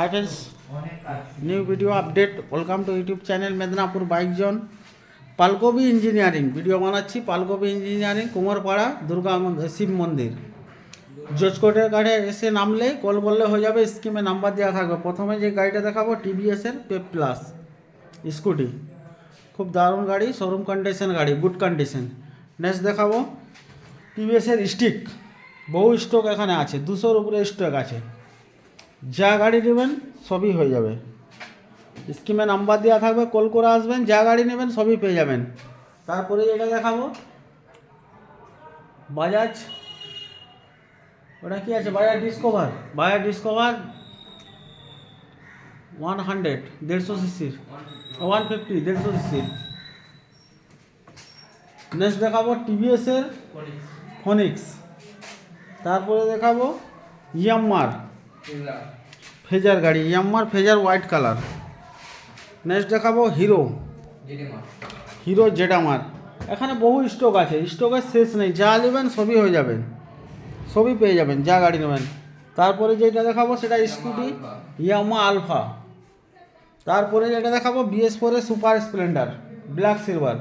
Hi friends, new video update. Welcome to YouTube channel Medinipur bike zone Palkabi engineering video বানাচ্ছি। Palkabi engineering Kumarpara Durga Shiv মন্দির জজকোটের গাড়ি এসে নামলে কল করলে হয়ে যাবে। স্কিমে নাম্বার দেওয়া থাকবে। প্রথমে যে গাড়িটা দেখাবো টিভিএসের পেপ প্লাস স্কুটি, খুব দারুণ গাড়ি, শোরুম কন্ডিশন গাড়ি, গুড কন্ডিশন। নেক্সট দেখাবো টিভিএসের স্টিক, বহু স্টক এখানে আছে, 200-র উপরে স্টক আছে। যা গাড়ি নেবেন সবই হয়ে যাবে। স্কিমে নাম্বার দেওয়া থাকবে, কল করে আসবেন, যা গাড়ি নেবেন সবই পেয়ে যাবেন। তারপরে এটা দেখাবো বাজাজ, ওটা কি আছে, বাজাজ ডিসকভার 100 150 সিসির 150 সিসির। নেক্সট দেখাবো টিভিএসের ফোনিক্স। তারপরে দেখাবো ইয়ামার ফেজার গাড়ি, ইয়ামার ফেজার হোয়াইট কালার। নেক্সট দেখাবো হিরো জেডামার। এখানে বহু স্টক আছে, স্টকের শেষ নেই, যা নেবেন সবই হয়ে যাবেন, সবই পেয়ে যাবেন যা গাড়ি নেবেন। তারপরে যেটা দেখাবো সেটা স্কুটি ইয়ামা আলফা। তারপরে যেটা দেখাবো BS4-এর super splendor black silver,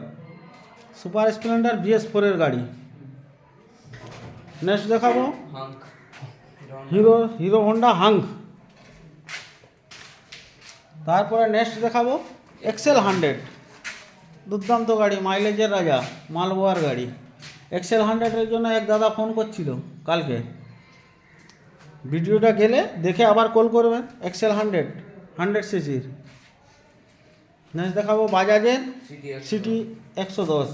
super splendor BS4-এর গাড়ি। নেক্সট দেখাবো হিরো হোন্ডা হাঙ্ক। তারপরে নেক্সট দেখাবো এক্সেল 100, দুর্দান্ত গাড়ি, মাইলেজের রাজা, মালবোয়ার গাড়ি। এক্সেল 100-এর জন্য এক দাদা ফোন করছিল কালকে, ভিডিওটা গেলে দেখে আবার কল করবেন। এক্সেল 100 সিসির। নেক্সট দেখাবো বাজাজের সিটি 110,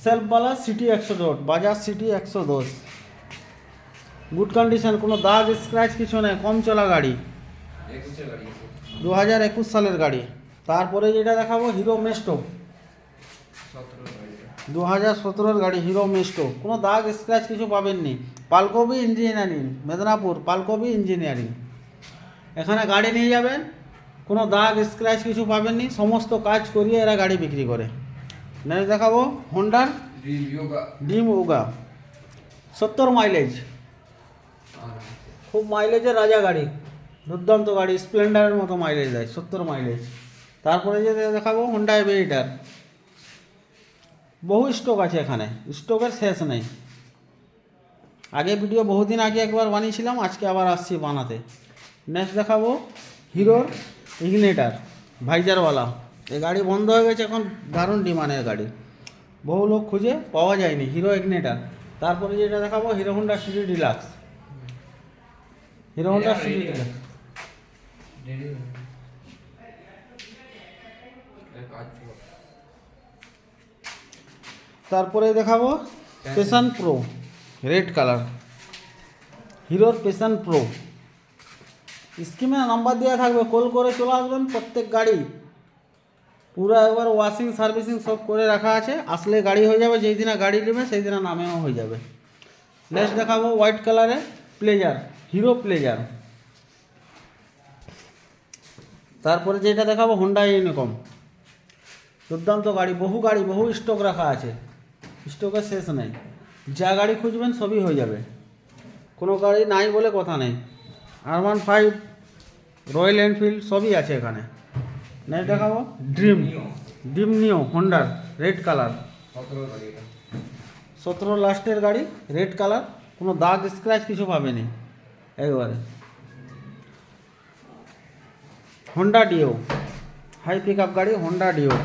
সেলফওয়ালা CT 110, Bajaj CT 110, good condition, কোনো দাগ স্ক্র্যাচ কিছু নেই, কম চলা গাড়ি, 2021 সালের গাড়ি। তারপরে যেটা দেখাবো হিরো মেস্টো 2017-এর গাড়ি, হিরো মেস্টো, কোনো দাগ স্ক্র্যাচ কিছু পাবেননি। পালকবি ইঞ্জিনিয়ারিং মেদিনীপুর, পালকবি ইঞ্জিনিয়ারিং, এখানে গাড়ি নিয়ে যাবেন, কোনো দাগ স্ক্র্যাচ কিছু পাবেননি, সমস্ত কাজ করিয়ে এরা গাড়ি বিক্রি করে। নেক্সট দেখাবো হোন্ডার ড্রিম ইয়োগা 70 মাইলেজ, খুব মাইলেজের রাজা গাড়ি, দুর্দান্ত গাড়ি, স্প্লেন্ডারের মতো মাইলেজ দেয়, 70 মাইলেজ। তারপরে যে দেখাবো হোন্ডা এভিয়েটার, বহু স্টক আছে এখানে, স্টকের শেষ নেই। আগে ভিডিও বহুদিন আগে একবার বানিয়েছিলাম, আজকে আবার আসছি বানাতে। নেক্সট দেখাবো হিরোর ইগনেটার ভাইজারওয়ালা, এই গাড়ি বন্ধ হয়ে গেছে, এখন দারুণ ডিমান্ডের গাড়ি, বহু লোক খুঁজে পাওয়া যায়নি, হিরো ইগনেটার। তারপরে যেটা দেখাবো Hero Honda city deluxe, hero Honda city deluxe. তারপরে দেখাবো প্যাশন প্রো রেড কালার, হিরোর প্যাশন প্রো। স্কিমে নাম্বার দেওয়া থাকবে, কল করে চলে আসবেন। প্রত্যেক গাড়ি পুরো একবার ওয়াশিং সার্ভিসিং সব করে রাখা আছে, আসলে গাড়ি হয়ে যাবে, যেই দিনে গাড়ি নেবে সেই দিনে নামেও হয়ে যাবে। নেক্সট দেখাবো হোয়াইট কালারের প্লেজার, হিরো প্লেজার। তারপরে যেটা দেখাবো হোন্ডা ইউনিকর্ন, দুর্দান্ত গাড়ি, বহু স্টক রাখা আছে, স্টকের শেষ নেই, যা গাড়ি খুঁজবেন সবই হয়ে যাবে, কোনো গাড়ি নাই বলে কথা নেই। R15 রয়্যাল এনফিল্ড সবই আছে এখানে। নেক্সট দেখাবো ড্রিম নিও হোন্ডার রেড কালার, 17 লাস্টের গাড়ি, রেড কালার, কোনো দাগ স্ক্র্যাচ কিছু পাবেনি একবারে। Honda Dio high pick up গাড়ি, হোন্ডা ডিও।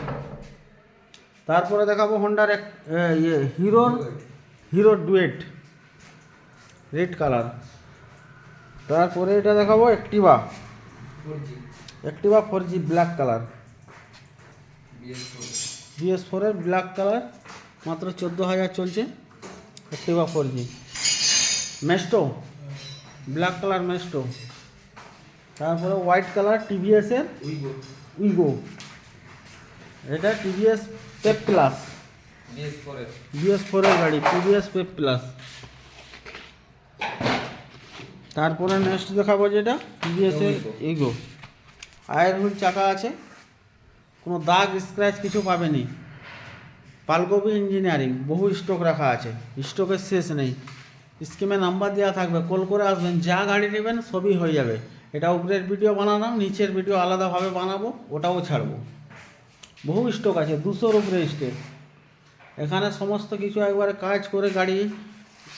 তারপরে দেখাবো হোন্ডার হিরোর ডুয়েট রেড কালার। তারপরে এটা দেখাবো অ্যাক্টিভা 4G ব্ল্যাক কালার, BS4-এর ব্ল্যাক কালার, মাত্র 14,000 চলছে, Activa 4G। Maestro black colour Maestro. তারপরে হোয়াইট কালার টিভিএসের উইগো, এটা টিভিএস পেপ প্লাস, BS4-এর গাড়ি, টিভিএস পেপ প্লাস। তারপরে নেক্সট দেখাবো যেটা টিভিএসের ইগো, আয়ের হুইল চাকা আছে, কোনো দাগ স্ক্র্যাচ কিছু পাবেনি। পালকবি ইঞ্জিনিয়ারিং, বহু স্টক রাখা আছে, স্টকের শেষ নেই। স্কিমে নাম্বার দেওয়া থাকবে, কল করে আসবেন, যা গাড়ি নেবেন সবই হয়ে যাবে। এটা উপরের ভিডিও বানালাম, নিচের ভিডিও আলাদাভাবে বানাবো, ওটাও ছাড়বো। বহু স্টক আছে, 200-র উপরে স্টক। এখানে সমস্ত কিছু একবারে কাজ করে গাড়ি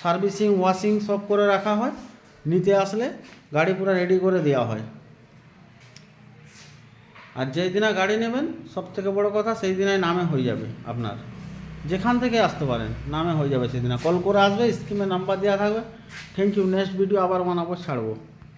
সার্ভিসিং ওয়াশিং সব করে রাখা হয়, নিতে আসলে গাড়ি পুরো রেডি করে দেওয়া হয়। আর যেই দিনে গাড়ি নেবেন সব থেকে বড় কথা, সেই দিনে নামে হয়ে যাবে আপনার, যেখান থেকে আসতে পারেন নামে হয়ে যাবে। সেদিনে কল করে আসবে, স্ক্রিনে নাম্বার দেওয়া থাকবে। Thank you. নেক্সট ভিডিও আবার বানাবো, ছাড়বো।